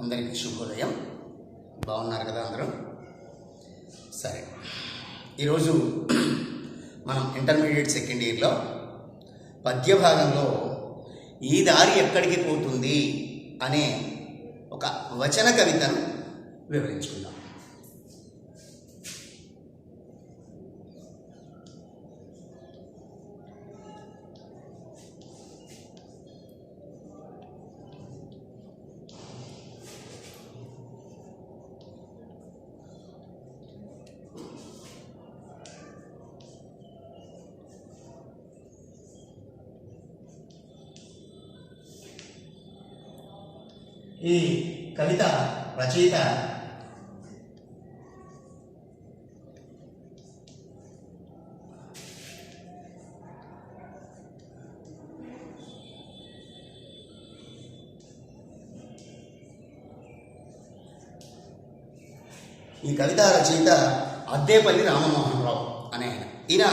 అందరికీ శుభోదయం. బాగున్నారు కదా అందరూ? సరే, ఈరోజు మనం ఇంటర్మీడియట్ సెకండ్ ఇయర్లో పద్య భాగంలో ఈ దారి ఎక్కడికి పోతుంది అనే ఒక వచన కవితను వివరించుకుందాం. ఈ కవిత రచయిత అద్దేపల్లి రామమోహన్ రావు అనే ఆయన. ఈయన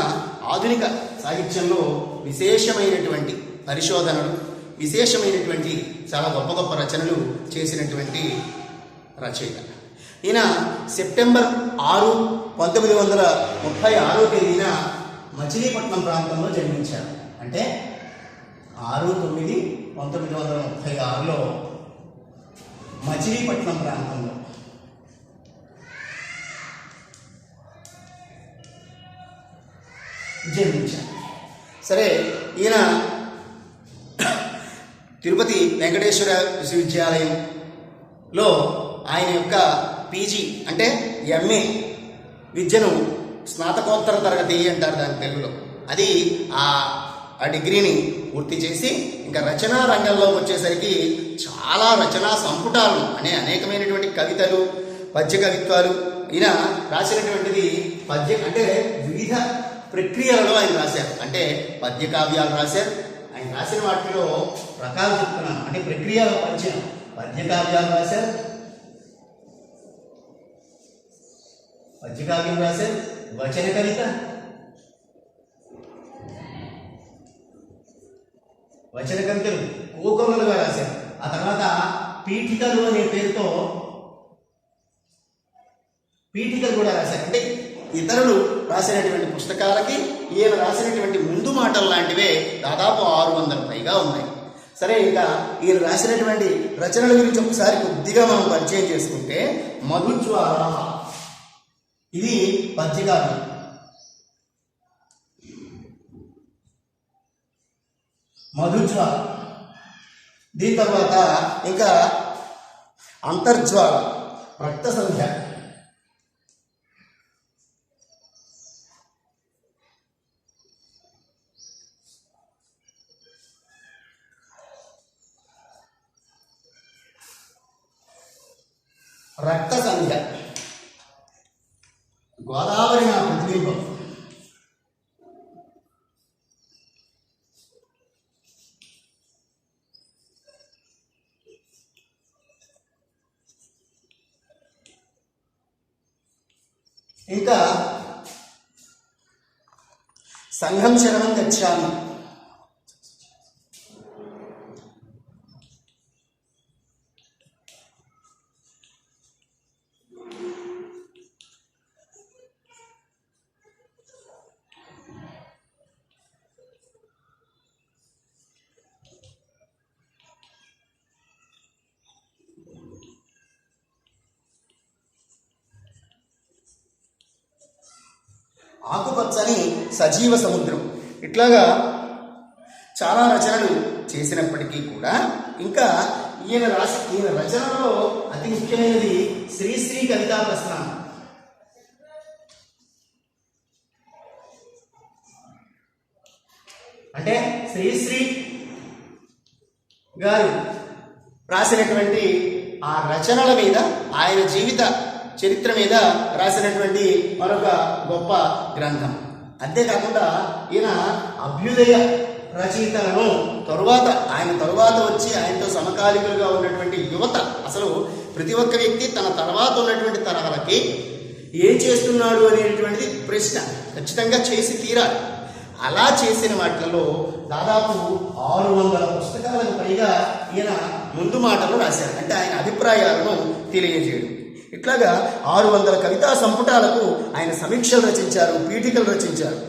ఆధునిక సాహిత్యంలో విశేషమైనటువంటి పరిశోధనలు, విశేషమైనటువంటి చాలా గొప్ప గొప్ప రచనలు చేసినటువంటి రచయిత. ఈయన సెప్టెంబర్ 6, 1936 తేదీన మచిలీపట్నం ప్రాంతంలో జన్మించారు. అంటే 6/9/1936లో మచిలీపట్నం ప్రాంతంలో జన్మించారు. సరే, ఈయన తిరుపతి వెంకటేశ్వర విశ్వవిద్యాలయంలో ఆయన యొక్క పీజీ అంటే ఎంఏ విద్యను, స్నాతకోత్తర తరగతి అంటారు దాని తెలుగులో, అది ఆ డిగ్రీని పూర్తి చేసి ఇంకా రచనా రంగంలోకి వచ్చేసరికి చాలా రచనా సంపుటాలను అనేకమైనటువంటి కవితలు, పద్య కవిత్వాలు ఈయన రాసినటువంటిది. అంటే వివిధ ప్రక్రియలలో ఆయన రాశారు. అంటే పద్య కావ్యాలు రాశారు. ఆయన రాసిన వాటిలో రకాలు చెప్తున్నాను, అంటే ప్రక్రియలో పరిచయం. పద్య కావ్యాలు రాశారు, వచన కవిత, వచన కవితలు కోకొల్లలుగా రాశారు. ఆ తర్వాత పీఠికలు అనే పేరుతో పీఠికలు కూడా రాశారు. అంటే ఇతరులు రాసినటువంటి పుస్తకాలకి ఈయన రాసినటువంటి ముందు మాటలు లాంటివే దాదాపు 600 పైగా ఉన్నాయి. సరే, ఇంకా ఈయన రాసినటువంటి రచనల గురించి ఒకసారి కొద్దిగా మనం పరిచయం చేసుకుంటే, మధుజ్వాల ఇది పద్యకావ్యం. మధుజ్వాల, దీని తర్వాత ఇంకా అంతర్జ్వాల, రక్త సంధ్య, రక్త సంధ్య, గోదావరి నా ప్రతిబింబం, ఇంకా సంఘం శరణం గచ్చామి, ఆకుపచ్చని సజీవ సముద్రం. ఇట్లాగా చాలా రచనలు చేసినప్పటికీ కూడా ఇంకా ఈయన రచనలో అతి ముఖ్యమైనది శ్రీశ్రీ కవితా ప్రస్థానం. అంటే శ్రీశ్రీ గారు రాసినటువంటి ఆ రచనల మీద, ఆయన జీవిత చరిత్ర మీద రాసినటువంటి మరొక గొప్ప గ్రంథం. అంతేకాకుండా ఈయన అభ్యుదయ రచయితలను ఆయన తరువాత వచ్చి ఆయనతో సమకాలికులుగా ఉన్నటువంటి యువత, అసలు ప్రతి ఒక్క వ్యక్తి తన తర్వాత ఉన్నటువంటి తరాలకి ఏం చేస్తున్నాడు అనేటువంటిది ప్రశ్న ఖచ్చితంగా చేసి తీరాలి. అలా చేసిన వాటిలో దాదాపు 600 పుస్తకాలకు పైగా ఈయన ముందు మాటలు రాశారు. అంటే ఆయన అభిప్రాయాలను తెలియజేయడం. ఇట్లాగా 600 కవితా సంపుటాలకు ఆయన సమీక్షలు రచించారు, పీఠికలు రచించారు.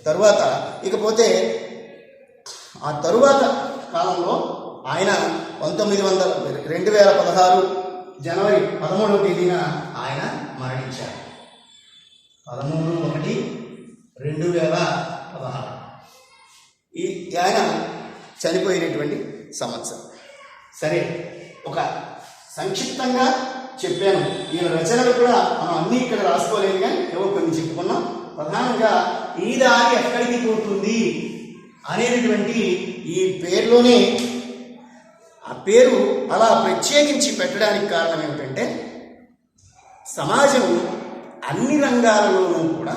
తరువాత ఇకపోతే ఆ తరువాత కాలంలో ఆయన 2016 జనవరి 13వ తేదీన ఆయన మరణించారు. 13/1/2016 ఆయన చనిపోయినటువంటి సంవత్సరం. సరే, ఒక సంక్షిప్తంగా చెప్పాను. ఈయన రచనలు కూడా మనం అన్నీ ఇక్కడ రాసుకోలేదు, కానీ ఏవో కొన్ని చెప్పుకున్నాం. ప్రధానంగా ఈ దారి ఎక్కడికి పోతుంది అనేటువంటి ఈ పేరులోనే ఆ పేరు అలా ప్రత్యేకించి పెట్టడానికి కారణం ఏమిటంటే, సమాజం అన్ని రంగాలలోనూ కూడా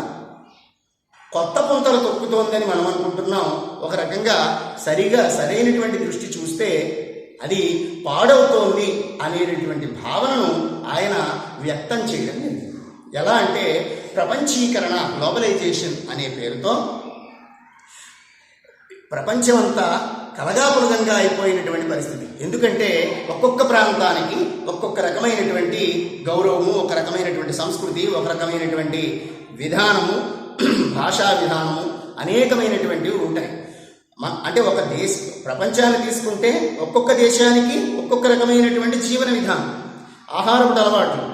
కొత్త పుంతలు తొక్కుతోందని మనం అనుకుంటున్నాం. ఒక రకంగా సరైనటువంటి దృష్టి చూస్తే అది పాడవుతోంది అనేటటువంటి భావనను ఆయన వ్యక్తం చేయడం జరిగింది. ఎలా అంటే, ప్రపంచీకరణ, గ్లోబలైజేషన్ అనే పేరుతో ప్రపంచమంతా కలగాపులగంగా అయిపోయినటువంటి పరిస్థితి. ఎందుకంటే ఒక్కొక్క ప్రాంతానికి ఒక్కొక్క రకమైనటువంటి గౌరవము, ఒక రకమైనటువంటి సంస్కృతి, ఒక రకమైనటువంటి విధానము, భాషా విధానము, అనేకమైనటువంటివి ఉంటాయి. అంటే ఒక ప్రపంచాన్ని తీసుకుంటే ఒక్కొక్క దేశానికి ఒక్కొక్క రకమైనటువంటి జీవన విధానం, ఆహారపు అలవాట్లు,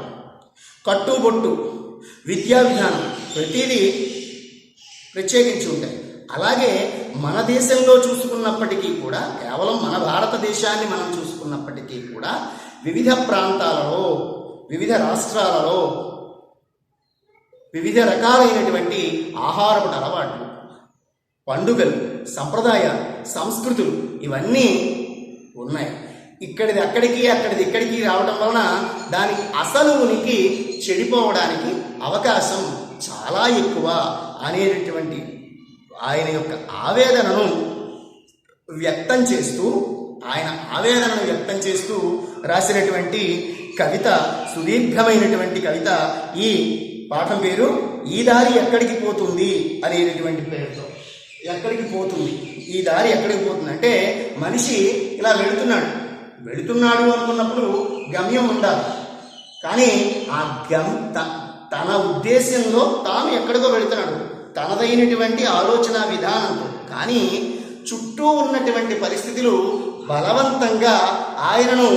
కట్టుబొట్టు, విద్యా విధానం, ప్రతిదీ ప్రత్యేకించి ఉంటాయి. అలాగే మన దేశంలో చూసుకున్నప్పటికీ కూడా, కేవలం మన భారతదేశాన్ని మనం చూసుకున్నప్పటికీ కూడా, వివిధ ప్రాంతాలలో, వివిధ రాష్ట్రాలలో వివిధ రకాలైనటువంటి ఆహారపు అలవాట్లు, పండుగలు, సంప్రదాయాలు, సంస్కృతులు ఇవన్నీ ఉన్నాయి. ఇక్కడిది అక్కడికి, అక్కడిది ఇక్కడికి రావడం వలన దాని అసలు ఉనికి చెడిపోవడానికి అవకాశం చాలా ఎక్కువ అనేటటువంటి ఆయన యొక్క ఆవేదనను వ్యక్తం చేస్తూ రాసినటువంటి కవిత, సుదీర్ఘమైనటువంటి కవిత. ఈ పాఠం పేరు ఈ దారి ఎక్కడికి పోతుంది అనేటటువంటి పేరుతో. ఎక్కడికి పోతుంది, ఈ దారి ఎక్కడికి పోతుంది అంటే, మనిషి ఇలా వెళుతున్నాడు అనుకున్నప్పుడు గమ్యం ఉండాలి. కానీ ఆ తన ఉద్దేశంలో తాను ఎక్కడికో వెళుతున్నాడు, తనదైనటువంటి ఆలోచన విధానంతో. కానీ చుట్టూ ఉన్నటువంటి పరిస్థితులు బలవంతంగా ఆయనను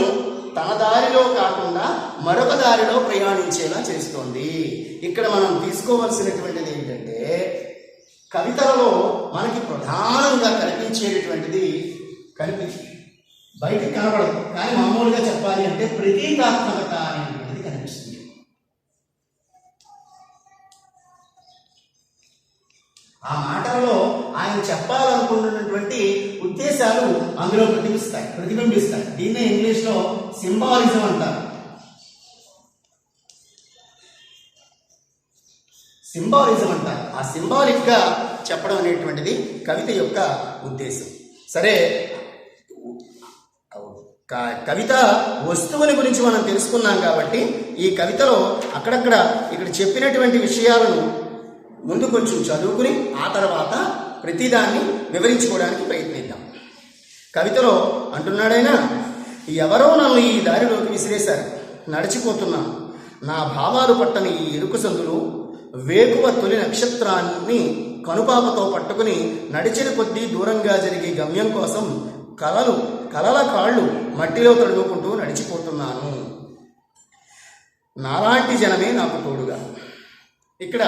తన దారిలో కాకుండా మరొక దారిలో ప్రయాణించేలా చేస్తోంది. ఇక్కడ మనం తీసుకోవలసినటువంటిది ఏంటంటే, కవితలలో మనకి ప్రధానంగా కనిపించేటటువంటిది బయటకు కనబడదు, కానీ మామూలుగా చెప్పాలి అంటే ప్రతీకాత్మకత అనేటువంటిది కనిపిస్తుంది. ఆ మాటలలో ఆయన చెప్పాలనుకుంటున్నటువంటి ఉద్దేశాలు అందులో ప్రతిబింబిస్తాయి. దీన్నే ఇంగ్లీష్లో సింబాలిజం అంటారు. ఆ సింబాలిక్గా చెప్పడం అనేటువంటిది కవిత యొక్క ఉద్దేశం. సరే, కవిత వస్తువుని గురించి మనం తెలుసుకున్నాం కాబట్టి, ఈ కవితలో అక్కడక్కడ ఇక్కడ చెప్పినటువంటి విషయాలను ముందు కొంచెం చదువుకుని ఆ తర్వాత ప్రతిదాన్ని వివరించుకోవడానికి ప్రయత్నిద్దాం. కవితలో అంటున్నాడైనా, ఎవరో నన్ను ఈ దారిలోకి విసిరేశారు, నడిచిపోతున్నాను. నా భావాలు పట్టని ఈ ఇరుకు సందులు వేకువ తొలి నక్షత్రాన్ని కనుపాపతో పట్టుకుని నడిచిన కొద్దీ దూరంగా జరిగే గమ్యం కోసం కలల కాళ్ళు మట్టిలో తడుముకుంటూ నడిచిపోతున్నాను. నాలాంటి జనమే నాకు తోడుగా. ఇక్కడ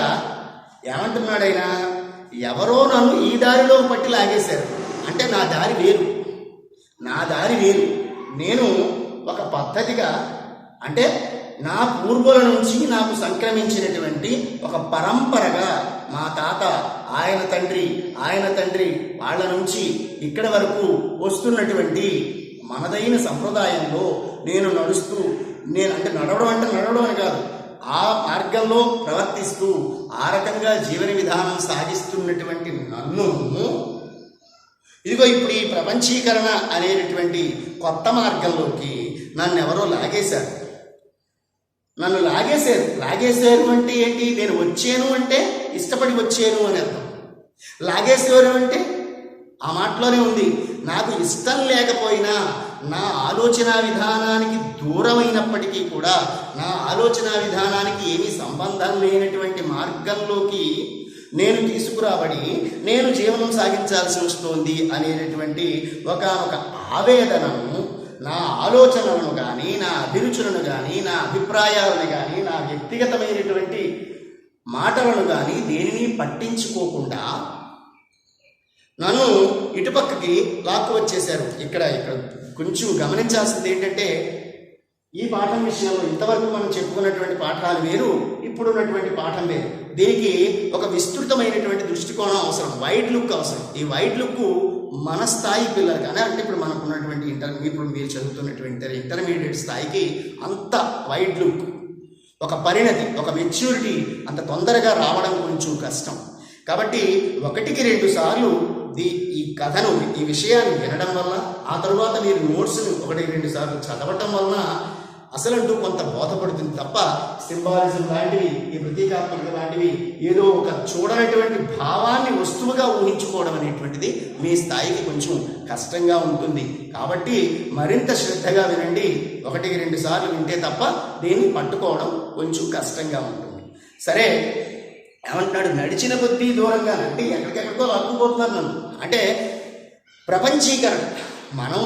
ఏమంటున్నాడైనా, ఎవరో నన్ను ఈ దారిలో పట్టి లాగేశారు. అంటే నా దారి వేరు. నేను ఒక పద్ధతిగా, అంటే నా పూర్వుల నుంచి నాకు సంక్రమించినటువంటి ఒక పరంపరగా, మా తాత, ఆయన తండ్రి వాళ్ళ నుంచి ఇక్కడ వరకు వస్తున్నటువంటి మనదైన సంప్రదాయంలో నేను నడవడం అని కాదు, ఆ మార్గంలో ప్రవర్తిస్తూ ఆ రకంగా జీవన విధానం సాగిస్తున్నటువంటి నన్ను ఇదిగో ఇప్పుడు ఈ ప్రపంచీకరణ అనేటటువంటి కొత్త మార్గంలోకి నన్ను ఎవరో లాగేశారు. లాగేశారు అంటే ఏంటి? నేను వచ్చాను అంటే ఇష్టపడి వచ్చాను అని అర్థం. లాగేసేవారు అంటే ఆ మాటలోనే ఉంది, నాకు ఇష్టం లేకపోయినా నా ఆలోచన విధానానికి దూరమైనప్పటికీ కూడా, నా ఆలోచన విధానానికి ఏమీ సంబంధం లేనటువంటి మార్గంలోకి నేను తీసుకురాబడి నేను జీవనం సాగించాల్సి వస్తోంది అనేటటువంటి ఒకానొక ఆవేదనను, నా ఆలోచనలను కానీ, నా అభిరుచులను కానీ, నా అభిప్రాయాలను కానీ, నా వ్యక్తిగతమైనటువంటి మాటలను కానీ దేనిని పట్టించుకోకుండా నన్ను ఇటుపక్కకి లాక్కు వచ్చేశారు. ఇక్కడ కొంచెం గమనించాల్సింది ఏంటంటే, ఈ పాఠం విషయంలో ఇంతవరకు మనం చెప్పుకున్నటువంటి పాఠాలు వేరు, ఇప్పుడున్నటువంటి పాఠం వేరు. దీనికి ఒక విస్తృతమైనటువంటి దృష్టికోణం అవసరం, వైడ్ లుక్ అవసరం. ఈ వైడ్ లుక్ మన స్థాయి పిల్లలు కానీ, అంటే ఇప్పుడు మనకున్నటువంటి ఇప్పుడు మీరు చదువుతున్నటువంటి ఇంటర్మీడియట్ స్థాయికి అంత వైడ్ లుక్, ఒక పరిణతి, ఒక మెచ్యూరిటీ అంత తొందరగా రావడం కొంచెం కష్టం. కాబట్టి 1-2 సార్లు ఈ కథను, ఈ విషయాన్ని వినడం వల్ల, ఆ తరువాత మీరు నోట్స్ని 1-2 సార్లు చదవటం వలన అసలంటూ కొంత బోధపడుతుంది తప్ప, సింబాలిజం లాంటివి, ఈ ప్రతీకాత్మక లాంటివి ఏదో ఒక చూడనటువంటి భావాన్ని వస్తువుగా ఊహించుకోవడం అనేటువంటిది మీ స్థాయికి కొంచెం కష్టంగా ఉంటుంది. కాబట్టి మరింత శ్రద్ధగా వినండి. 1-2 సార్లు వింటే తప్ప దీన్ని పట్టుకోవడం కొంచెం కష్టంగా ఉంటుంది. సరే, ఏమంటున్నాడు? నడిచిన కొద్దీ దూరంగా, అంటే ఎక్కడికెక్కడికో లాక్కుపోతున్నారు నన్ను. అంటే ప్రపంచీకరణ. మనం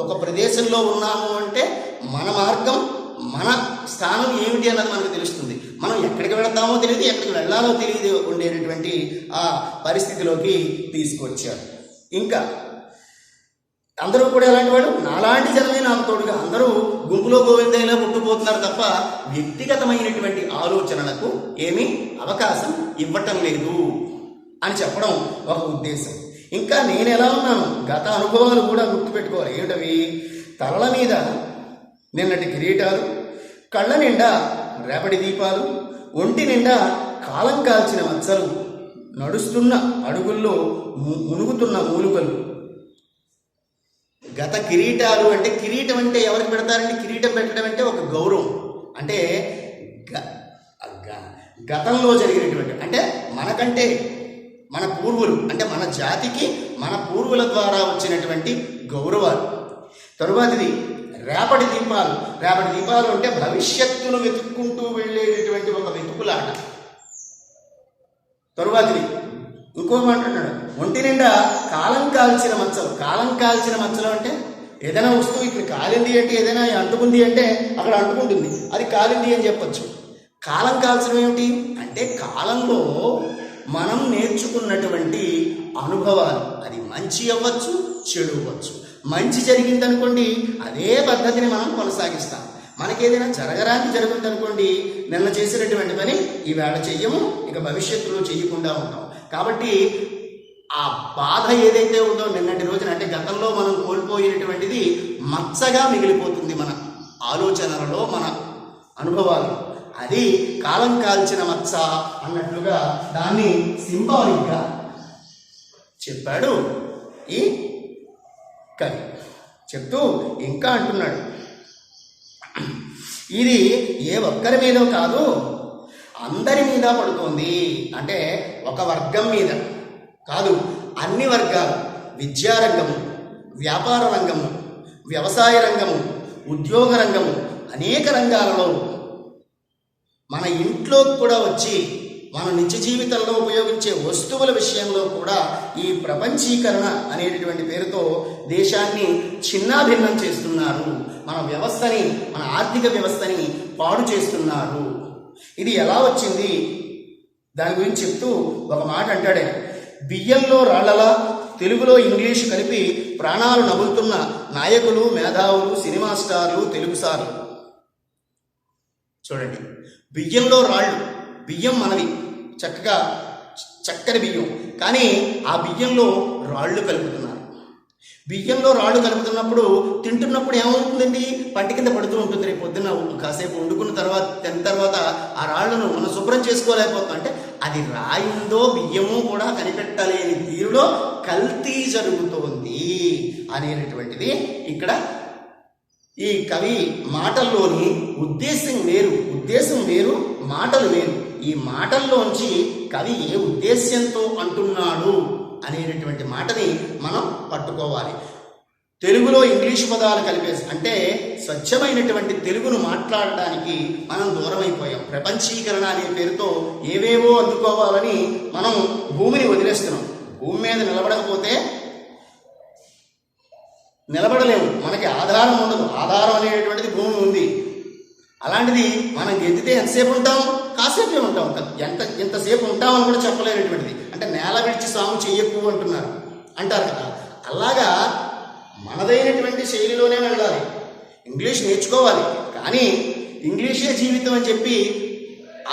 ఒక ప్రదేశంలో ఉన్నాము అంటే మన మార్గం, మన స్థానం ఏమిటి అన్నది మనకు తెలుస్తుంది. మనం ఎక్కడికి వెళతామో తెలియదు, ఎక్కడికి వెళ్ళాలో తెలియదు ఉండేటటువంటి ఆ పరిస్థితిలోకి తీసుకొచ్చారు. ఇంకా అందరూ కూడా ఎలాంటి వాడు? నాలాంటి జనమే నాకు తోడుగా. అందరూ గుంపులో గోవిందయ్యలో పుట్టుకుపోతున్నారు తప్ప వ్యక్తిగతమైనటువంటి ఆలోచనలకు ఏమీ అవకాశం ఇవ్వటం లేదు అని చెప్పడం ఒక ఉద్దేశం. ఇంకా నేను ఎలా ఉన్నాను, గత అనుభవాలు కూడా గుర్తుపెట్టుకోవాలి. ఏమిటవి? తలల మీద నిన్నటి కిరీటాలు, కళ్ళ నిండా రేపటి దీపాలు, ఒంటి నిండా కాలం కాల్చిన మచ్చలు, నడుస్తున్న అడుగుల్లో మునుగుతున్న మూలుకలు. గత కిరీటాలు అంటే, కిరీటం అంటే ఎవరికి పెడతారండి? కిరీటం పెట్టడం అంటే ఒక గౌరవం. అంటే గతంలో జరిగినటువంటి, అంటే మనకంటే మన పూర్వులు, అంటే మన జాతికి మన పూర్వుల ద్వారా వచ్చినటువంటి గౌరవాలు. తరువాతిది రేపటి దీపాలు. రేపటి దీపాలు అంటే భవిష్యత్తును వెతుక్కుంటూ వెళ్ళేటటువంటి ఒక వెతుకులాట. తరువాతిది ఇంకో మాట అన్నాడు, ఒంటి నిండా కాలం కాల్చిన మచ్చలు. కాలం కాల్చిన మచ్చలు అంటే ఏదైనా వస్తువు ఇక్కడ కాలింది అంటే, ఏదైనా అంటుకుంది అంటే అక్కడ అంటుకుంటుంది, అది కాలింది అని చెప్పచ్చు. కాలం కాల్చడం ఏమిటి అంటే, కాలంలో మనం నేర్చుకున్నటువంటి అనుభవాలు, అది మంచి అవ్వచ్చు, చెడు అవ్వచ్చు. మంచి జరిగిందనుకోండి, అదే పద్ధతిని మనం కొనసాగిస్తాం. మనకేదైనా జరగరాని జరుగుతుందనుకోండి, నిన్న చేసినటువంటి పని ఈవేళ చెయ్యము, ఇక భవిష్యత్తులో చెయ్యకుండా ఉంటాం. కాబట్టి ఆ బాధ ఏదైతే ఉందో నిన్నటి రోజున, అంటే గతంలో మనం కోల్పోయినటువంటిది మచ్చగా మిగిలిపోతుంది మన ఆలోచనలలో, మన అనుభవాలు. అది కాలం కాల్చిన మచ్చ అన్నట్లుగా దాన్ని సింబాలిక్గా చెప్పాడు ఈ కవి. చెప్తూ ఇంకా అంటున్నాడు, ఇది ఏ ఒక్కరి మీద కాదు, అందరి మీద పడుతోంది. అంటే ఒక వర్గం మీద కాదు, అన్ని వర్గాలు, విద్యారంగము, వ్యాపార రంగము, వ్యవసాయ రంగము, ఉద్యోగ రంగము, అనేక రంగాలలో, మన ఇంట్లో కూడా వచ్చి మన నిత్య జీవితంలో ఉపయోగించే వస్తువుల విషయంలో కూడా ఈ ప్రపంచీకరణ అనేటటువంటి పేరుతో దేశాన్ని చిన్నాభిన్నం చేస్తున్నారు. మన వ్యవస్థని, మన ఆర్థిక వ్యవస్థని పాడు చేస్తున్నారు. ఇది ఎలా వచ్చింది దాని గురించి చెప్తూ ఒక మాట అంటాడే, బియ్యంలో రాళ్లలా తెలుగులో ఇంగ్లీషు కలిపి ప్రాణాలు నములుతున్న నాయకులు, మేధావులు, సినిమా స్టార్లు, తెలుగు సార్లు. చూడండి, బియ్యంలో రాళ్ళు, బియ్యం మనవి, చక్కగా చక్కని బియ్యం, కానీ ఆ బియ్యంలో రాళ్ళు కలుపుతున్నారు. బియ్యంలో రాళ్ళు కలుపుతున్నప్పుడు తింటున్నప్పుడు ఏమవుతుందండి? పంటి కింద పడుతూ ఉంటుంది. రేపు పొద్దున్న కాసేపు వండుకున్న తర్వాత తిన్న తర్వాత ఆ రాళ్లను మనం శుభ్రం చేసుకోలేకపోతాం. అంటే అది రాయిందో బియ్యమో కూడా కనిపెట్టలేని తీరులో కల్తీ జరుగుతోంది అనేటటువంటిది ఇక్కడ ఈ కవి మాటల్లోని ఉద్దేశం వేరు, మాటలు వేరు. ఈ మాటల్లోంచి కవి ఏ ఉద్దేశ్యంతో అంటున్నాడు అనేటటువంటి మాటని మనం పట్టుకోవాలి. తెలుగులో ఇంగ్లీషు పదాలు కలిపేసి, అంటే స్వచ్ఛమైనటువంటి తెలుగును మాట్లాడడానికి మనం దూరమైపోయాం. ప్రపంచీకరణ అనే పేరుతో ఏవేవో అందుకోవాలని మనం భూమిని వదిలేస్తున్నాం. భూమి మీద నిలబడకపోతే నిలబడలేము, మనకి ఆధారం ఉండదు. ఆధారం అనేటువంటిది భూమి ఉంది. అలాంటిది మనం ఎత్తితే ఎంతసేపు ఉంటాం? కాసేపే ఉంటాం. ఎంతసేపు ఉంటామని కూడా చెప్పలేనటువంటిది. అంటే నేల విడిచి సాము చెయ్యకు అంటారు కదా. అలాగా మనదైనటువంటి శైలిలోనే వెళ్ళాలి. ఇంగ్లీష్ నేర్చుకోవాలి, కానీ ఇంగ్లీషే జీవితం అని చెప్పి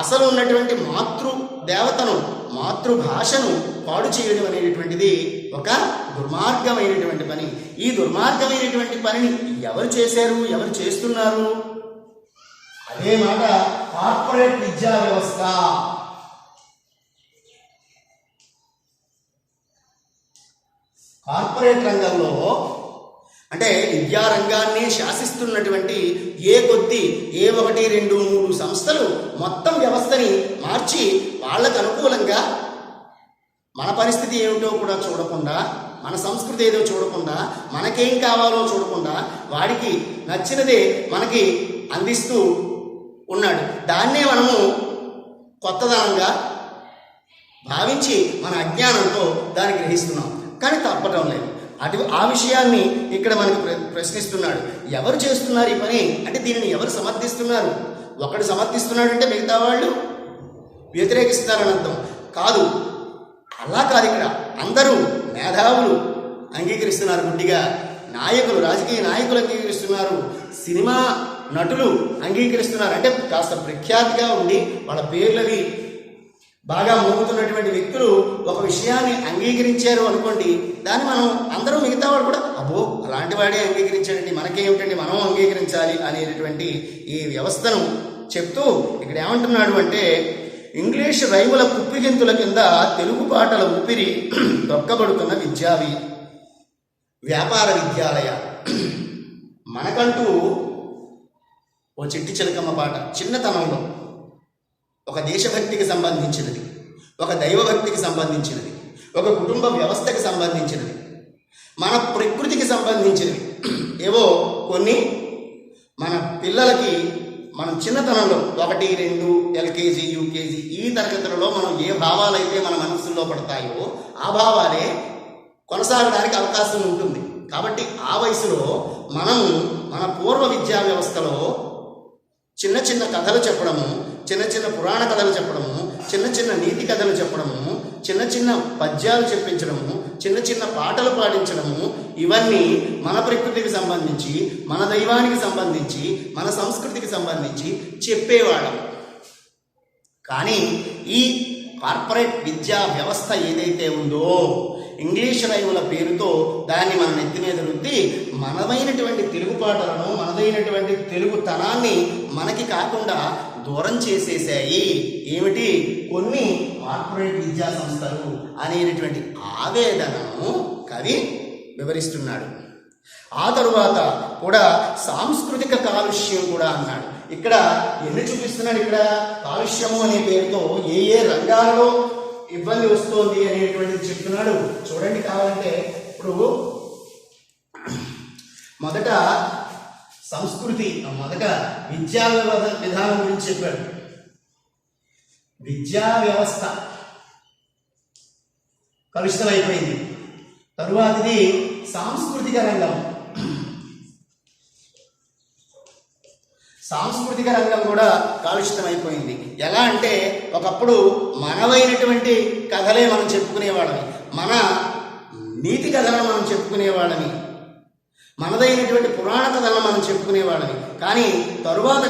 అసలు ఉన్నటువంటి మాతృదేవతను, మాతృభాషను పాడు చేయడం అనేటువంటిది ఒక దుర్మార్గమైనటువంటి పని. ఈ దుర్మార్గమైనటువంటి పనిని ఎవరు చేశారు, ఎవరు చేస్తున్నారు? అదే మాట కార్పొరేట్ విద్యా వ్యవస్థ. కార్పొరేట్ రంగంలో అంటే విద్యారంగాన్ని శాసిస్తున్నటువంటి ఏ 1, 2, 3 సంస్థలు మొత్తం వ్యవస్థని మార్చి వాళ్ళకు అనుకూలంగా మన పరిస్థితి ఏమిటో కూడా చూడకుండా, మన సంస్కృతి ఏదో చూడకుండా, మనకేం కావాలో చూడకుండా వాడికి నచ్చినదే మనకి అందిస్తూ ఉన్నాడు. దాన్నే మనము కొత్తదనంగా భావించి మన అజ్ఞానంతో దాన్ని గ్రహిస్తున్నాం. కానీ తప్పటం లేదు. ఆ విషయాన్ని ఇక్కడ మనకు ప్రశ్నిస్తున్నాడు. ఎవరు చేస్తున్నారు ఈ పని అంటే దీనిని ఎవరు సమర్థిస్తున్నారు? ఒకడు సమర్థిస్తున్నాడంటే మిగతా వాళ్ళు వ్యతిరేకిస్తున్నారని అర్థం కాదు. అలా కాదు. ఇక్కడ అందరూ మేధావులు అంగీకరిస్తున్నారు గుడ్డిగా. నాయకులు, రాజకీయ నాయకులు అంగీకరిస్తున్నారు. సినిమా నటులు అంగీకరిస్తున్నారు. అంటే కాస్త ప్రఖ్యాతిగా ఉండి వాళ్ళ పేర్లవి బాగా మోగుతున్నటువంటి వ్యక్తులు ఒక విషయాన్ని అంగీకరించారు అనుకోండి, దాన్ని మనం అందరూ మిగతా వాడు కూడా అబ్బో అలాంటి వాడే అంగీకరించాడండి, మనకేమిటండి, మనం అంగీకరించాలి అనేటటువంటి ఈ వ్యవస్థను చెప్తూ ఇక్కడ ఏమంటున్నాడు అంటే, ఇంగ్లీష్ రైముల కుప్పిగింతుల కింద తెలుగు పాటల ఊపిరి దొక్కబడుతున్న వ్యాపార విద్యాలయ. మనకంటూ ఓ చిట్టి చిలకమ్మ పాట చిన్నతనంలో ఒక దేశభక్తికి సంబంధించినది, ఒక దైవభక్తికి సంబంధించినది, ఒక కుటుంబ వ్యవస్థకి సంబంధించినది, మన ప్రకృతికి సంబంధించినవి ఏవో కొన్ని మన పిల్లలకి మనం చిన్నతనంలో 1, 2 ఎల్కేజీ, యూకేజీ ఈ తరగతులలో మనం ఏ భావాలైతే మన మనస్సుల్లో పడతాయో ఆ భావాలే కొనసాగడానికి అవకాశం ఉంటుంది. కాబట్టి ఆ వయసులో మనము మన పూర్వ విద్యా వ్యవస్థలో చిన్న చిన్న కథలు చెప్పడము, చిన్న చిన్న పురాణ కథలు చెప్పడము, చిన్న చిన్న నీతి కథలు చెప్పడము, చిన్న చిన్న పద్యాలు చెప్పించడము, చిన్న చిన్న పాటలు పాడించడము, ఇవన్నీ మన ప్రకృతికి సంబంధించి, మన దైవానికి సంబంధించి, మన సంస్కృతికి సంబంధించి చెప్పేవాళ్ళం. కానీ ఈ కార్పొరేట్ విద్యా వ్యవస్థ ఏదైతే ఉందో ఇంగ్లీష్ రైముల పేరుతో దాన్ని మన నెత్తి మీద రుద్ది మనదైనటువంటి తెలుగు పాటలను, మనదైనటువంటి తెలుగుతనాన్ని మనకి కాకుండా దూరం చేసేసాయి. ఏమిటి? కొన్ని కార్పొరేట్ విద్యా సంస్థలు అనేటటువంటి ఆవేదనను కవి వివరిస్తున్నాడు. ఆ తరువాత కూడా సాంస్కృతిక కాలుష్యం కూడా అన్నాడు. ఇక్కడ ఎన్ని చూపిస్తున్నాడు? ఇక్కడ కాలుష్యము అనే పేరుతో ఏ ఏ రంగాలలో ఇబ్బంది వస్తుంది అనేటువంటిది చెప్తున్నాడు. చూడండి కావాలంటే. ఇప్పుడు మొదట సంస్కృతి, మొదట విద్యా విధానం గురించి చెప్పాడు. విద్యా వ్యవస్థ కలుషితమైపోయింది. తరువాతది సాంస్కృతిక రంగం. సాంస్కృతిక రంగం కూడా కాలుషితమైపోయింది. ఎలా అంటే ఒకప్పుడు మనవైనటువంటి కథలే మనం చెప్పుకునేవాళ్ళని, మన నీతి కథలను మనం చెప్పుకునేవాళ్ళని, మనదైనటువంటి పురాణ కథలను మనం చెప్పుకునేవాళ్ళని. కానీ తరువాత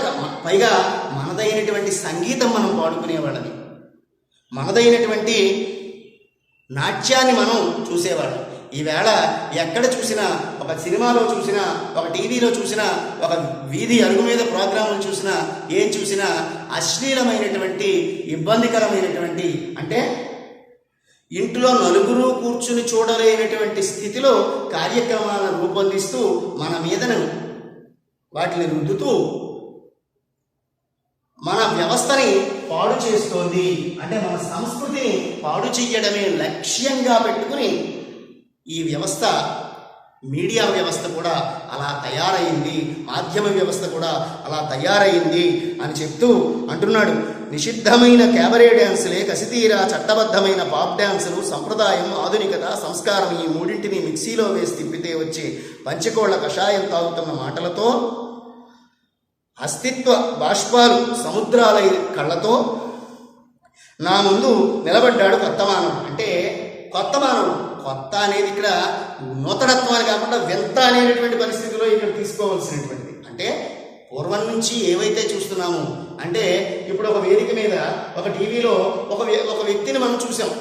పైగా మనదైనటువంటి సంగీతం మనం పాడుకునేవాళ్ళని, మనదైనటువంటి నాట్యాన్ని మనం చూసేవాళ్ళం. ఈవేళ ఎక్కడ చూసినా, ఒక సినిమాలో చూసినా, ఒక టీవీలో చూసినా, ఒక వీధి అరుగు మీద ప్రోగ్రాములు చూసినా, ఏం చూసినా అశ్లీలమైనటువంటి, ఇబ్బందికరమైనటువంటి, అంటే ఇంట్లో నలుగురు కూర్చుని చూడలేనటువంటి స్థితిలో కార్యక్రమాలను రూపొందిస్తూ మన మీదను వాటిని రుద్దుతూ మన వ్యవస్థని పాడు చేస్తోంది. అంటే మన సంస్కృతిని పాడు చెయ్యడమే లక్ష్యంగా పెట్టుకుని ఈ వ్యవస్థ మీడియా వ్యవస్థ కూడా అలా తయారైంది, మాధ్యమ వ్యవస్థ కూడా అలా తయారైంది అని చెప్తూ అంటున్నాడు. నిషిద్ధమైన క్యాబరే డ్యాన్సులే కసితీరా చట్టబద్ధమైన పాప్ డ్యాన్సులు, సంప్రదాయం, ఆధునికత, సంస్కారం ఈ మూడింటిని మిక్సీలో వేసి తిప్పితే వచ్చే పంచకోళ్ల కషాయం తాగుతున్న మాటలతో, అస్తిత్వ బాష్పాలు సముద్రాల కళ్ళతో నా ముందు నిలబడ్డాడు కొత్త మానవుడు. అంటే కొత్త మానవుడు, కొత్త అనేది ఇక్కడ నూతనత్వాన్ని కాకుండా వింత అనేటటువంటి పరిస్థితిలో ఇక్కడ తీసుకోవాల్సినటువంటిది. అంటే పూర్వం నుంచి ఏవైతే చూస్తున్నామో, అంటే ఇప్పుడు ఒక వేదిక మీద ఒక టీవీలో ఒక వ్యక్తిని మనం చూసాం.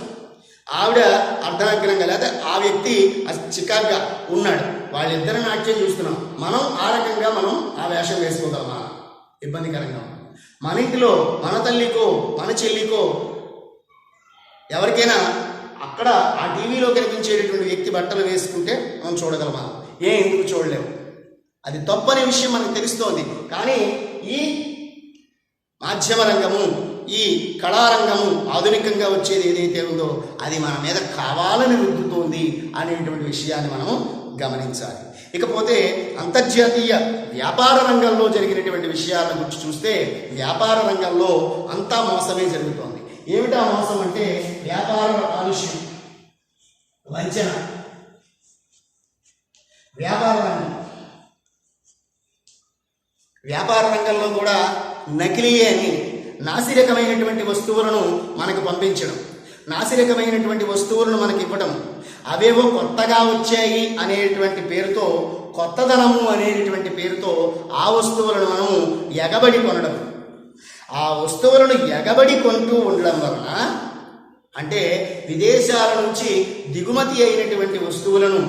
ఆవిడ అర్ధనగ్నంగా లేదా ఆ వ్యక్తి చికాగ్గా ఉన్నాడు, వాళ్ళిద్దరు నాట్యం చూస్తున్నాం. మనం ఆ రకంగా మనం ఆ వేషం వేసుకోగలమా? ఇబ్బందికరంగా. మన ఇంటిలో మన తల్లికో మన చెల్లికో ఎవరికైనా అక్కడ ఆ టీవీలో కనిపించేటటువంటి వ్యక్తి బట్టలు వేసుకుంటే మనం చూడగలమా? ఎందుకు చూడలేము? అది తప్పనే విషయం మనకు తెలుస్తోంది. కానీ ఈ మాధ్యమ రంగము, ఈ కళారంగము ఆధునికంగా వచ్చేది ఏదైతే ఉందో అది మన మీద కావాలని రుద్దుతోంది అనేటువంటి విషయాన్ని మనం గమనించాలి. ఇకపోతే అంతర్జాతీయ వ్యాపార రంగంలో జరిగినటువంటి విషయాల గురించి చూస్తే, వ్యాపార రంగంలో అంతా మోసమే జరుగుతోంది. ఏమిటా మోసం అంటే వ్యాపార కాలుష్యం, వంచన. వ్యాపార రంగంలో కూడా నకిలీ అని నాసిరకమైనటువంటి వస్తువులను మనకు పంపించడం, నాసిరకమైనటువంటి వస్తువులను మనకి ఇవ్వడం, అవేవో కొత్తగా వచ్చాయి అనేటువంటి పేరుతో, కొత్తదనము అనేటువంటి పేరుతో ఆ వస్తువులను మనం ఎగబడి కొనడం. ఆ వస్తువులను ఎగబడి కొంటూ ఉండడం వలన, అంటే విదేశాల నుంచి దిగుమతి అయినటువంటి వస్తువులను,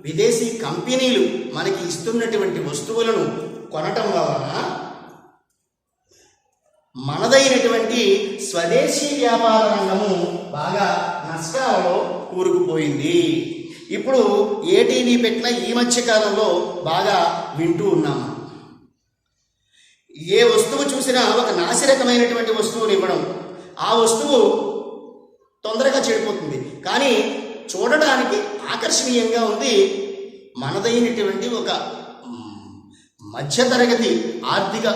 విదేశీ కంపెనీలు మనకి ఇస్తున్నటువంటి వస్తువులను కొనటం వలన మనదైనటువంటి స్వదేశీ వ్యాపార రంగము బాగా నష్టాలలో కూరుకుపోయింది. ఇప్పుడు ఏ టీవీ పెట్టినా ఈ మధ్య కాలంలో బాగా వింటూ ఉన్నాము. ఏ వస్తువు చూసినా ఒక నాసిరకమైనటువంటి వస్తువుని ఇవ్వడం, ఆ వస్తువు తొందరగా చెడిపోతుంది, కానీ చూడడానికి ఆకర్షణీయంగా ఉంది. మనదైనటువంటి ఒక మధ్యతరగతి ఆర్థిక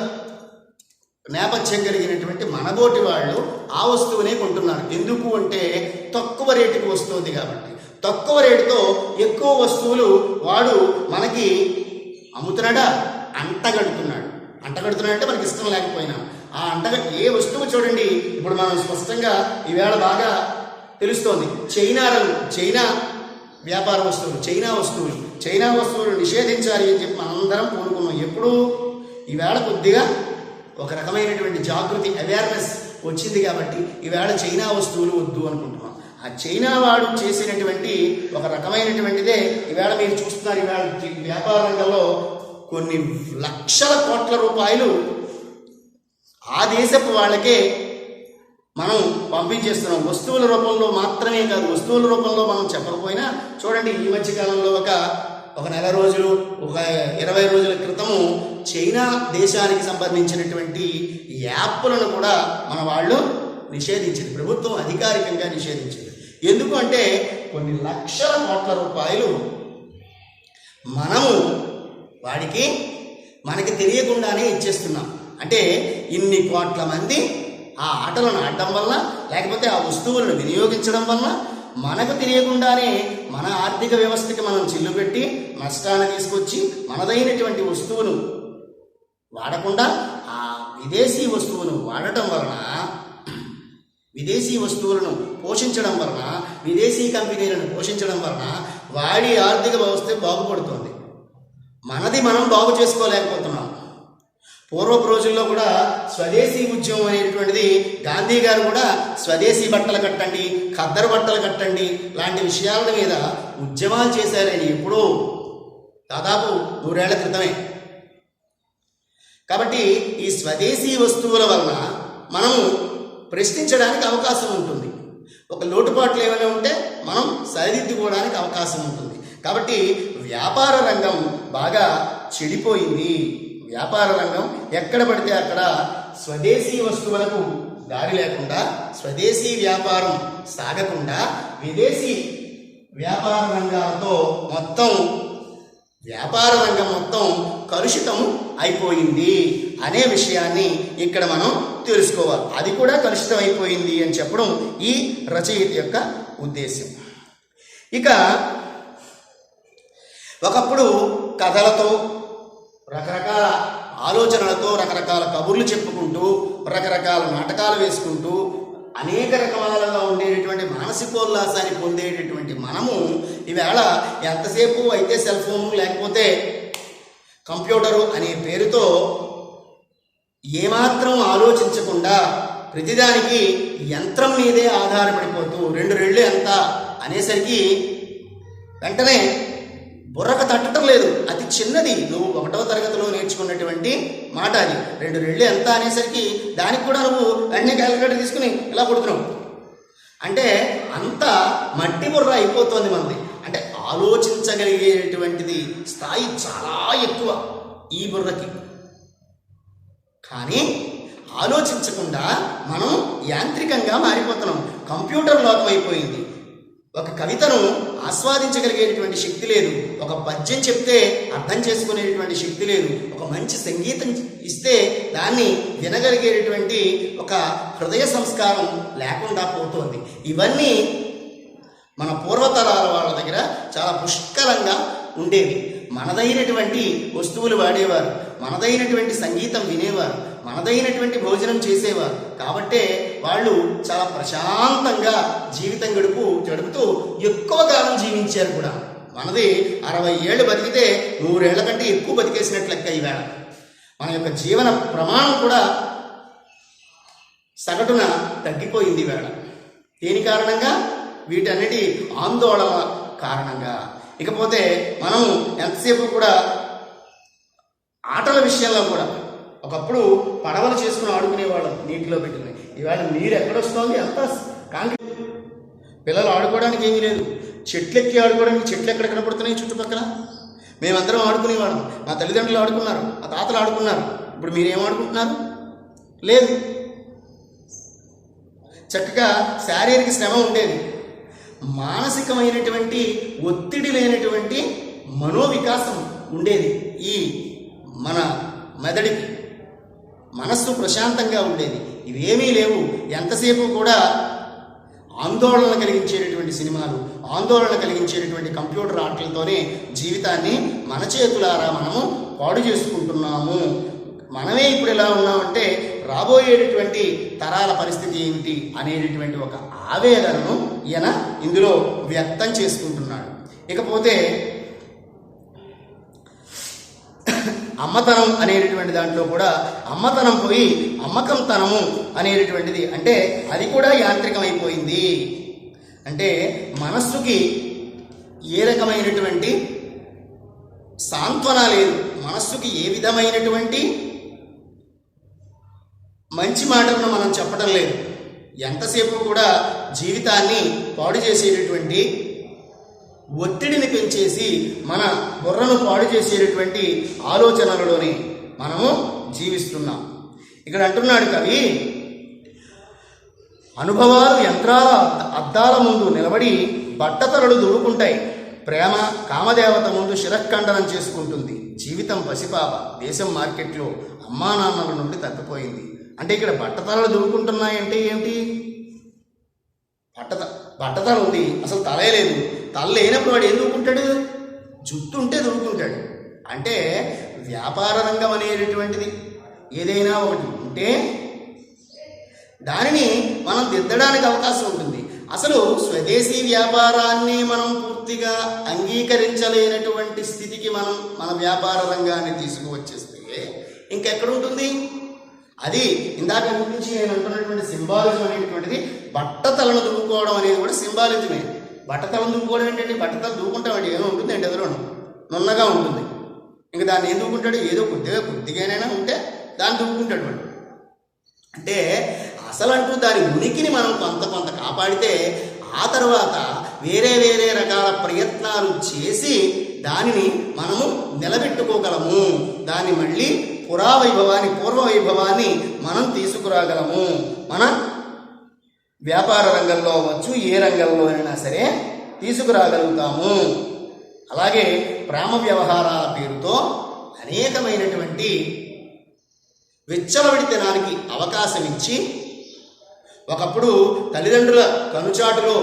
నేపథ్యం కలిగినటువంటి మనబోటి వాళ్ళు ఆ వస్తువునే కొంటున్నారు. ఎందుకు అంటే తక్కువ రేటుకి వస్తుంది కాబట్టి. తక్కువ రేటుతో ఎక్కువ వస్తువులు వాడు మనకి అమ్ముతున్నాడా, అంటగడుతున్నాడు. అంటగడుతున్నాడంటే మనకి ఇష్టం లేకపోయినా ఆ ఏ వస్తువు చూడండి, ఇప్పుడు మనం స్పష్టంగా ఈవేళ బాగా తెలుస్తోంది. చైనా వ్యాపార వస్తువులు, చైనా వస్తువులు నిషేధించాలి అని చెప్పి మనందరం కోరుకున్నాం. ఎప్పుడు ఈవేళ కొద్దిగా ఒక రకమైనటువంటి జాగృతి, అవేర్నెస్ వచ్చింది కాబట్టి ఈవేళ చైనా వస్తువులు వద్దు అనుకుంటున్నాం. ఆ చైనా వాడు చేసినటువంటి ఒక రకమైనటువంటిదే ఈవేళ మీరు చూస్తున్నారు. ఈవేళ వ్యాపార రంగంలో కొన్ని లక్షల కోట్ల రూపాయలు ఆ దేశపు వాళ్ళకే మనం పంపించేస్తున్నాం. వస్తువుల రూపంలో మాత్రమే కాదు, వస్తువుల రూపంలో మనం చెప్పకపోయినా చూడండి, ఈ మధ్యకాలంలో ఒక నెల రోజులు, ఒక 20 రోజుల క్రితము చైనా దేశానికి సంబంధించినటువంటి యాప్లను కూడా మన వాళ్ళు నిషేధించింది. ప్రభుత్వం అధికారికంగా నిషేధించింది. ఎందుకు అంటే కొన్ని లక్షల కోట్ల రూపాయలు మనము వాడికి మనకి తెలియకుండానే ఇచ్చేస్తున్నాం. అంటే ఇన్ని కోట్ల మంది ఆ ఆటలను ఆడటం వల్ల, లేకపోతే ఆ వస్తువులను వినియోగించడం వల్ల మనకు తెలియకుండానే మన ఆర్థిక వ్యవస్థకి మనం చిల్లు పెట్టి నష్టాన్ని తీసుకొచ్చి మనదైనటువంటి వస్తువును వాడకుండా ఆ విదేశీ వస్తువును వాడటం వలన, విదేశీ వస్తువులను పోషించడం వలన, విదేశీ కంపెనీలను పోషించడం వలన వాడి ఆర్థిక వ్యవస్థ బాగుపడుతుంది. మనది మనం బాగు చేసుకోలేకపోతున్నాం. పూర్వపు రోజుల్లో కూడా స్వదేశీ ఉద్యమం అనేటువంటిది, గాంధీ గారు కూడా స్వదేశీ బట్టలు కట్టండి, ఖద్దరు బట్టలు కట్టండి లాంటి విషయాల మీద ఉద్యమాలు చేశారని ఎప్పుడో దాదాపు 100 ఏళ్ల క్రితమే. కాబట్టి ఈ స్వదేశీ వస్తువుల వలన మనము ప్రశ్నించడానికి అవకాశం ఉంటుంది. ఒక లోటుపాట్లు ఏమైనా ఉంటే మనం సరిదిద్దుకోవడానికి అవకాశం ఉంటుంది. కాబట్టి వ్యాపార రంగం బాగా చెడిపోయింది. వ్యాపార రంగం ఎక్కడ పడితే అక్కడ స్వదేశీ వస్తువులకు దారి లేకుండా, స్వదేశీ వ్యాపారం సాగకుండా విదేశీ వ్యాపార రంగాలతో మొత్తం వ్యాపార రంగం మొత్తం కలుషితం అయిపోయింది అనే విషయాన్ని ఇక్కడ మనం తెలుసుకోవాలి. అది కూడా కలుషితం అయిపోయింది అని చెప్పడం ఈ రచయిత యొక్క ఉద్దేశం. ఇక ఒకప్పుడు కథలతో, రకరకాల ఆలోచనలతో, రకరకాల కబుర్లు చెప్పుకుంటూ, రకరకాల నాటకాలు వేసుకుంటూ అనేక రకాలుగా ఉండేటటువంటి మానసికోల్లాసాన్ని పొందేటటువంటి మనము ఈవేళ ఎంతసేపు అయితే సెల్ ఫోను లేకపోతే కంప్యూటరు అనే పేరుతో ఏమాత్రం ఆలోచించకుండా ప్రతిదానికి యంత్రం మీదే ఆధారపడిపోతూ రెండు రెళ్ళు ఎంత అనేసరికి వెంటనే బుర్రకు తట్టడం లేదు. అతి చిన్నది, నువ్వు 1వ తరగతిలో నేర్చుకున్నటువంటి మాట అది. 2 రెళ్ళు ఎంత అనేసరికి దానికి కూడా నువ్వు వెంటనే క్యాలిక్యులేటర్ తీసుకుని ఇలా కొడుతున్నావు. అంటే అంత మట్టి బుర్ర అయిపోతుంది మనది. అంటే ఆలోచించగలిగేటువంటిది స్థాయి చాలా ఎక్కువ ఈ బుర్రకి. కానీ ఆలోచించకుండా మనం యాంత్రికంగా మారిపోతున్నాం. కంప్యూటర్ లోకం అయిపోయింది. ఒక కవితను ఆస్వాదించగలిగేటువంటి శక్తి లేదు, ఒక పద్యం చెప్తే అర్థం చేసుకునేటువంటి శక్తి లేదు, ఒక మంచి సంగీతం ఇస్తే దాన్ని వినగలిగేటువంటి ఒక హృదయ సంస్కారం లేకుండా పోతోంది. ఇవన్నీ మన పూర్వతరాల వాళ్ళ దగ్గర చాలా పుష్కలంగా ఉండేవి. మనదైనటువంటి వస్తువులు వాడేవారు, మనదైనటువంటి సంగీతం వినేవారు, మనదైనటువంటి భోజనం చేసేవారు. కాబట్టే వాళ్ళు చాలా ప్రశాంతంగా జీవితం గడుపుతూ ఎక్కువ కాలం జీవించారు కూడా. మనది 60 ఏళ్ళు బతికితే 100 ఏళ్ల కంటే ఎక్కువ బతికేసినట్లు లెక్క. ఈవేళ మన యొక్క జీవన ప్రమాణం కూడా సగటున తగ్గిపోయింది ఈవేళ. దేని కారణంగా? వీటన్నిటి ఆందోళన కారణంగా. ఇకపోతే మనం ఎంతసేపు కూడా ఆటల విషయంలో కూడా ఒకప్పుడు పడవలు చేసుకుని ఆడుకునేవాళ్ళం నీటిలో పెట్టుకుని. ఇవాళ నీరు ఎక్కడొస్తోంది? అంత కాంక్రీట్. పిల్లలు ఆడుకోవడానికి ఏమీ లేదు. చెట్లు ఎక్కి ఆడుకోవడానికి చెట్లు ఎక్కడ కనపడుతున్నాయి చుట్టుపక్కల? మేమందరం ఆడుకునేవాళ్ళం. మా తల్లిదండ్రులు ఆడుకున్నారు, మా తాతలు ఆడుకున్నారు. ఇప్పుడు మీరేం ఆడుకుంటున్నారు? లేదు. చక్కగా శారీరక శ్రమ ఉండేది, మానసికమైనటువంటి ఒత్తిడి లేనటువంటి మనోవికాసం ఉండేది. ఈ మన మెదడికి మనస్సు ప్రశాంతంగా ఉండేది. ఇవేమీ లేవు. ఎంతసేపు కూడా ఆందోళన కలిగించేటటువంటి సినిమాలు, ఆందోళన కలిగించేటటువంటి కంప్యూటర్ ఆటలతోనే జీవితాన్ని మన చేతులారా మనము పాడు చేసుకుంటున్నాము. మనమే ఇప్పుడు ఎలా ఉన్నామంటే రాబోయేటటువంటి తరాల పరిస్థితి ఏమిటి అనేటటువంటి ఒక ఆవేదనను ఈయన ఇందులో వ్యక్తం చేసుకుంటున్నాడు. ఇకపోతే అమ్మతనం అనేటటువంటి దాంట్లో కూడా అమ్మతనం పోయి అమ్మకంతనము అనేటటువంటిది, అంటే అది కూడా యాంత్రికమైపోయింది. అంటే మనస్సుకి ఏ రకమైనటువంటి సాంత్వన లేదు, మనస్సుకి ఏ విధమైనటువంటి మంచి మాటలను మనం చెప్పడం లేదు. ఎంతసేపు కూడా జీవితాన్ని పాడు చేసేటటువంటి, ఒత్తిడిని పెంచేసి మన బుర్రను పాడు చేసేటటువంటి ఆలోచనలలోనే మనము జీవిస్తున్నాం. ఇక్కడ అంటున్నాడు కవి, అనుభవాలు యంత్రాల అద్దాల ముందు నిలబడి బట్టతలలు దుడుకుంటాయి, ప్రేమ కామదేవత ముందు శిరఖండనం చేసుకుంటుంది, జీవితం పసిపాప, దేశం మార్కెట్లో అమ్మా నాన్నల నుండి తప్పిపోయింది. అంటే ఇక్కడ బట్టతలలు దుడుకుంటున్నాయంటే ఏమిటి? బట్టతల ఉంది, అసలు తలే లేదు. తల లేనప్పుడు వాడు ఏం దుడుకుంటాడు? జుట్టు ఉంటే దుడుకుంటాడు. అంటే వ్యాపార రంగం అనేటటువంటిది ఏదైనా ఒకటి ఉంటే దానిని మనం దిద్దడానికి అవకాశం ఉంటుంది. అసలు స్వదేశీ వ్యాపారాన్ని మనం పూర్తిగా అంగీకరించలేనటువంటి స్థితికి మనం మన వ్యాపార రంగాన్ని తీసుకువచ్చేస్తే ఇంకెక్కడుంటుంది? అది ఇందాక గురించి నేను అంటున్నటువంటి సింబాలిజం అనేటువంటిది, బట్టతలను దువ్వుకోవడం అనేది కూడా సింబాలిజమే. బట్టతలను దువ్వుకోవడం ఏంటంటే, బట్టతలు దువ్వుకుంటామండి, ఏమో ఉంటుంది అండి, ఎదురు నున్నగా ఉంటుంది. ఇంకా దాన్ని ఏం దువ్వుకుంటాడు? ఏదో కొద్దిగానైనా ఉంటే దాన్ని దువ్వుకుంటాడు వాడు. అంటే అసలు అంటూ దాని ఉనికిని మనం కొంత కాపాడితే ఆ తర్వాత వేరే రకాల ప్రయత్నాలు చేసి దానిని మనము నిలబెట్టుకోగలము. దాన్ని మళ్ళీ పూర్వ వైభవాన్ని మనం తీసుకురాగలము. మన వ్యాపార రంగంలో అవ్వచ్చు, ఏ రంగంలో అయినా సరే తీసుకురాగలుగుతాము. అలాగే ప్రేమ వ్యవహారాల పేరుతో అనేకమైనటువంటి విచ్చలవిడితనానికి అవకాశం ఇచ్చి ఒకప్పుడు తల్లిదండ్రుల కనుచాటులో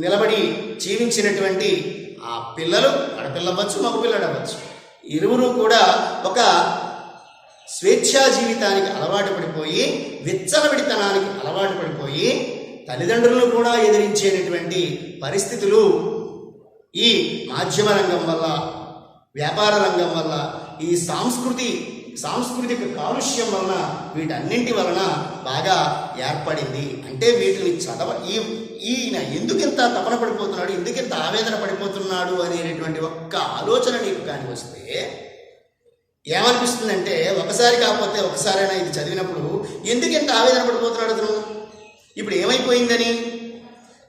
నిలబడి జీవించినటువంటి ఆ పిల్లలు ఆడపిల్లవచ్చు మగపిల్లడవచ్చు ఇరువురు కూడా ఒక స్వేచ్ఛా జీవితానికి అలవాటు పడిపోయి విచ్చలవిడితనానికి అలవాటు పడిపోయి తల్లిదండ్రులను కూడా ఎదిరించేటటువంటి పరిస్థితులు ఈ మాధ్యమ రంగం వల్ల వ్యాపార రంగం వల్ల ఈ సాంస్కృతిక కాలుష్యం వలన వీటన్నింటి వలన బాగా ఏర్పడింది. అంటే వీటిని ఈయన ఎందుకింత తపన పడిపోతున్నాడు, ఎందుకింత ఆవేదన పడిపోతున్నాడు అనేటువంటి ఒక్క ఆలోచన నీకు కానీ వస్తే ఏమనిపిస్తుందంటే, ఒకసారి కాకపోతే ఒకసారైనా ఇది చదివినప్పుడు ఎందుకింత ఆవేదన పడిపోతున్నాడు అతను, ఇప్పుడు ఏమైపోయిందని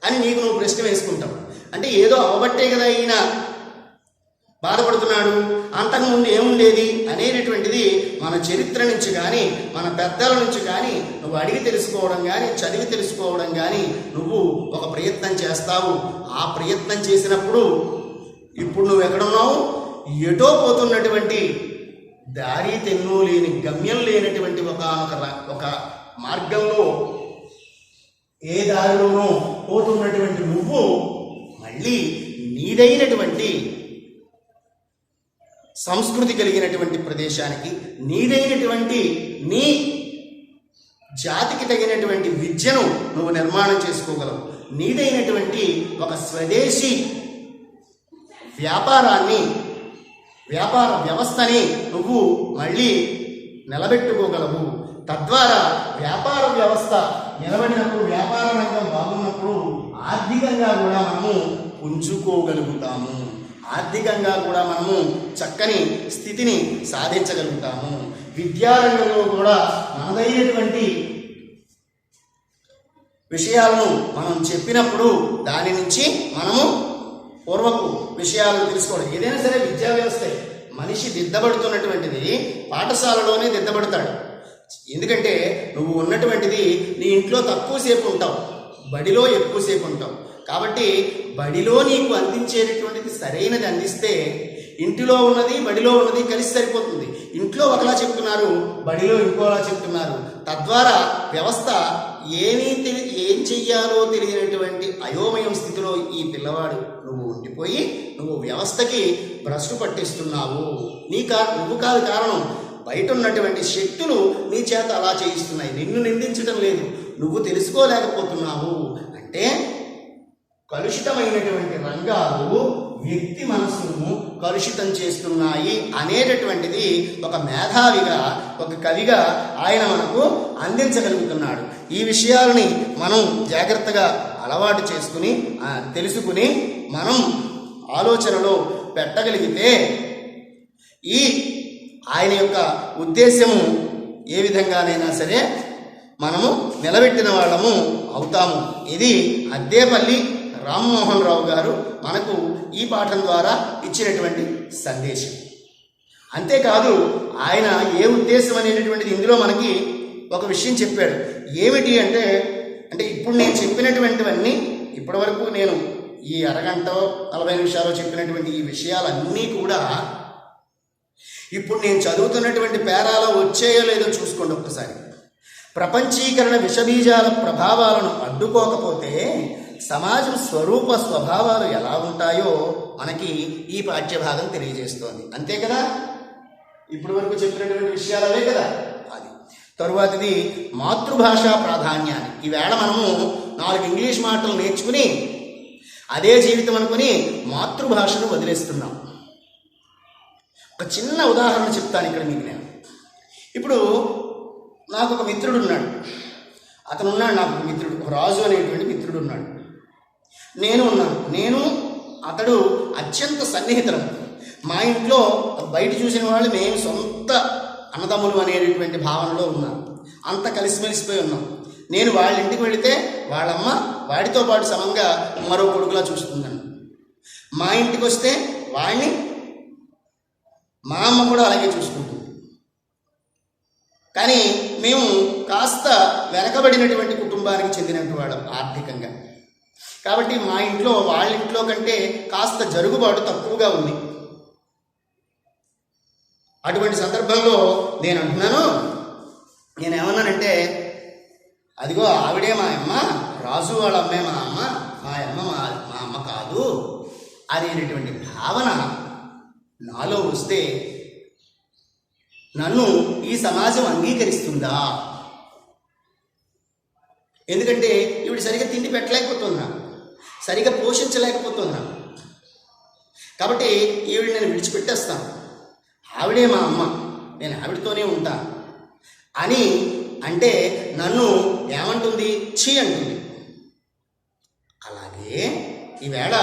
అని నీకు నువ్వు ప్రశ్న వేసుకుంటావు. అంటే ఏదో అవబట్టే కదా ఈయన బాధపడుతున్నాడు, అంతకుముందు ఏముండేది అనేటటువంటిది మన చరిత్ర నుంచి కానీ మన పెద్దల నుంచి కానీ నువ్వు అడిగి తెలుసుకోవడం కానీ చదివి తెలుసుకోవడం కానీ నువ్వు ఒక ప్రయత్నం చేస్తావు. ఆ ప్రయత్నం చేసినప్పుడు ఇప్పుడు నువ్వు ఎక్కడున్నావు, ఎటో పోతున్నటువంటి దారి తెన్ను లేని గమ్యం లేనటువంటి ఒక మార్గంలో ఏ దారిలోనో పోతున్నటువంటి నువ్వు మళ్ళీ నీదైనటువంటి సంస్కృతి కలిగినటువంటి ప్రదేశానికి, నీదైనటువంటి నీ జాతికి తగినటువంటి విద్యను నువ్వు నిర్మాణం చేసుకోగలవు. నీదైనటువంటి ఒక స్వదేశీ వ్యాపార వ్యవస్థని నువ్వు మళ్ళీ నిలబెట్టుకోగలవు. తద్వారా వ్యాపార వ్యవస్థ నిలబడినప్పుడు, వ్యాపార రంగం బాగున్నప్పుడు ఆర్థికంగా కూడా మనము పుంజుకోగలుగుతాము. ఆర్థికంగా కూడా మనము చక్కని స్థితిని సాధించగలుగుతాము. విద్యారంగంలో కూడా మనదైనటువంటి విషయాలను మనం చెప్పినప్పుడు దాని నుంచి మనము పూర్వపు విషయాలను తెలుసుకోవడం. ఏదైనా సరే విద్యా వ్యవస్థ మనిషి దిద్దబడుతున్నటువంటిది పాఠశాలలోనే దిద్దబడతాడు. ఎందుకంటే నువ్వు ఉన్నటువంటిది నీ ఇంట్లో తక్కువసేపు ఉంటావు, బడిలో ఎక్కువసేపు ఉంటావు. కాబట్టి బడిలో నీకు అందించేటటువంటిది సరైనది అందిస్తే ఇంటిలో ఉన్నది బడిలో ఉన్నది కలిసి సరిపోతుంది. ఇంట్లో ఒకలా చెప్తున్నారు, బడిలో ఇంకోలా చెప్తున్నారు. తద్వారా వ్యవస్థ ఏం చెయ్యాలో తెలియనటువంటి అయోమయం స్థితిలో ఈ పిల్లవాడు నువ్వు ఉండిపోయి నువ్వు వ్యవస్థకి భ్రష్టు పట్టిస్తున్నావు. నువ్వు కాదు కారణం, బయట ఉన్నటువంటి శక్తులు నీ చేత అలా చేయిస్తున్నాయి. నిన్ను నిందించడం లేదు, నువ్వు తెలుసుకోలేకపోతున్నావు. అంటే కలుషితమైనటువంటి రంగాలు వ్యక్తి మనస్సును కలుషితం చేస్తున్నాయి అనేటటువంటిది ఒక మేధావిగా, ఒక కవిగా ఆయన మనకు అందించగలుగుతున్నాడు. ఈ విషయాలని మనం జాగ్రత్తగా అలవాటు చేసుకుని తెలుసుకుని మనం ఆలోచనలో పెట్టగలిగితే ఈ ఆయన యొక్క ఉద్దేశము ఏ విధంగానైనా సరే మనము నిలబెట్టిన వాళ్ళము అవుతాము. ఇది అద్దేపల్లి రామ్మోహన్ రావు గారు మనకు ఈ పాఠం ద్వారా ఇచ్చినటువంటి సందేశం. అంతేకాదు ఆయన ఏ ఉద్దేశం అనేటటువంటిది ఇందులో మనకి ఒక విషయం చెప్పాడు. ఏమిటి అంటే ఇప్పుడు నేను చెప్పినటువంటివన్నీ ఇప్పటివరకు నేను ఈ అరగంట 40 నిమిషాలు చెప్పినటువంటి ఈ విషయాలన్నీ కూడా ఇప్పుడు నేను చదువుతున్నటువంటి పేరాలో వచ్చేయో లేదో చూసుకోండి ఒక్కసారి. ప్రపంచీకరణ విషబీజాల ప్రభావాలను అడ్డుకోకపోతే సమాజం స్వరూప స్వభావాలు ఎలా ఉంటాయో మనకి ఈ పాఠ్యభాగం తెలియజేస్తోంది. అంతే కదా, ఇప్పటి వరకు చెప్పినటువంటి విషయాలు అవే కదా. అది తరువాతిది మాతృభాషా ప్రాధాన్యాన్ని. ఈవేళ మనము 4 ఇంగ్లీష్ మాటలు నేర్చుకుని అదే జీవితం అనుకుని మాతృభాషను వదిలేస్తున్నాం. ఒక చిన్న ఉదాహరణ చెప్తాను ఇక్కడ మీకు నేను. ఇప్పుడు నాకు ఒక మిత్రుడు ఉన్నాడు, నాకు ఒక మిత్రుడు, ఒక రాజు అనేటువంటి మిత్రుడు ఉన్నాడు. నేను అతడు అత్యంత సన్నిహితులం. మా ఇంట్లో బయట చూసిన వాళ్ళు మేము సొంత అన్నదమ్ములు అనేటటువంటి భావనలో ఉన్నాం. అంత కలిసిమెలిసిపోయి ఉన్నాం. నేను వాళ్ళ ఇంటికి వెళితే వాళ్ళమ్మ వాడితో పాటు సమంగా మరో కొడుకులా చూస్తున్నాను. మా ఇంటికి వస్తే వాడిని మా అమ్మ కూడా అలాగే చూసుకుంటుంది. కానీ మేము కాస్త వెనకబడినటువంటి కుటుంబానికి చెందినటువంటి వాళ్ళం ఆర్థికంగా. కాబట్టి మా ఇంట్లో వాళ్ళ ఇంట్లో కంటే కాస్త జరుగుబాటు తక్కువగా ఉంది. అటువంటి సందర్భంలో నేను అంటున్నాను, నేనేమన్నానంటే, అదిగో ఆవిడే మా అమ్మ, రాజు వాళ్ళ అమ్మే మా అమ్మ, మా అమ్మ మా అమ్మ కాదు అనేటటువంటి భావన నాలో వస్తే నన్ను ఈ సమాజం అంగీకరిస్తుందా? ఎందుకంటే ఈవిడ సరిగా తిండి పెట్టలేకపోతున్నా, సరిగా పోషించలేకపోతున్నా, కాబట్టి ఈవిడ నేను విడిచిపెట్టేస్తాను, ఆవిడే మా అమ్మ, నేను ఆవిడతోనే ఉంటాను అని అంటే నన్ను ఏమంటుంది? ఛీ అంటుంది. అలాగే ఈవేళ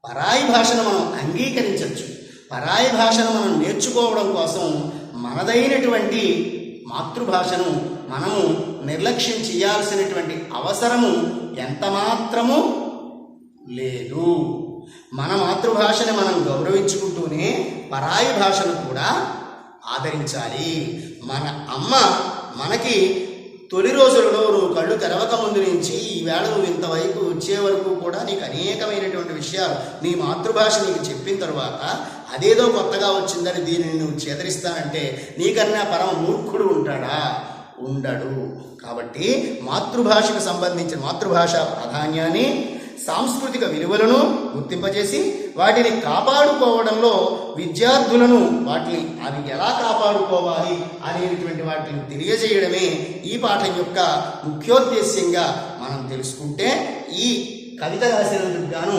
పరాయి భాషను మనం అంగీకరించవచ్చు. పరాయి భాషను మనం నేర్చుకోవడం కోసం మనదైనటువంటి మాతృభాషను మనము నిర్లక్ష్యం చేయాల్సినటువంటి అవసరము ఎంత మాత్రము లేదు. మన మాతృభాషని మనం గౌరవించుకుంటూనే పరాయి భాషను కూడా ఆదరించాలి. మన అమ్మ మనకి తొలి రోజులలో నువ్వు కళ్ళు తెరవక ముందు నుంచి ఈవేళ నువ్వు ఇంతవరకు వచ్చే వరకు కూడా నీకు అనేకమైనటువంటి విషయాలు నీ మాతృభాష నీకు చెప్పిన తర్వాత అదేదో కొత్తగా వచ్చిందని దీనిని నువ్వు చేదరిస్తానంటే నీకన్నా పరమ మూర్ఖుడు ఉంటాడా? ఉండడు. కాబట్టి మాతృభాషకు సంబంధించిన మాతృభాష ప్రాధాన్యాన్ని, సాంస్కృతిక విలువలను గుర్తింపజేసి వాటిని కాపాడుకోవడంలో విద్యార్థులను వాటిని అవి ఎలా కాపాడుకోవాలి అనేటువంటి వాటిని తెలియజేయడమే ఈ పాఠం యొక్క ముఖ్యోద్దేశ్యంగా మనం తెలుసుకుంటే ఈ కవిత రాసినందుకు గాను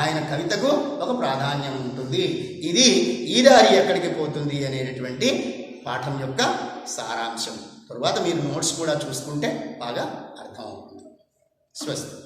ఆయన కవితకు ఒక ప్రాధాన్యం ఉంటుంది. ఇది ఈ దారి ఎక్కడికి పోతుంది అనేటటువంటి పాఠం యొక్క సారాంశం. తరువాత మీరు నోట్స్ కూడా చూసుకుంటే బాగా అర్థమవుతుంది. స్వస్తి.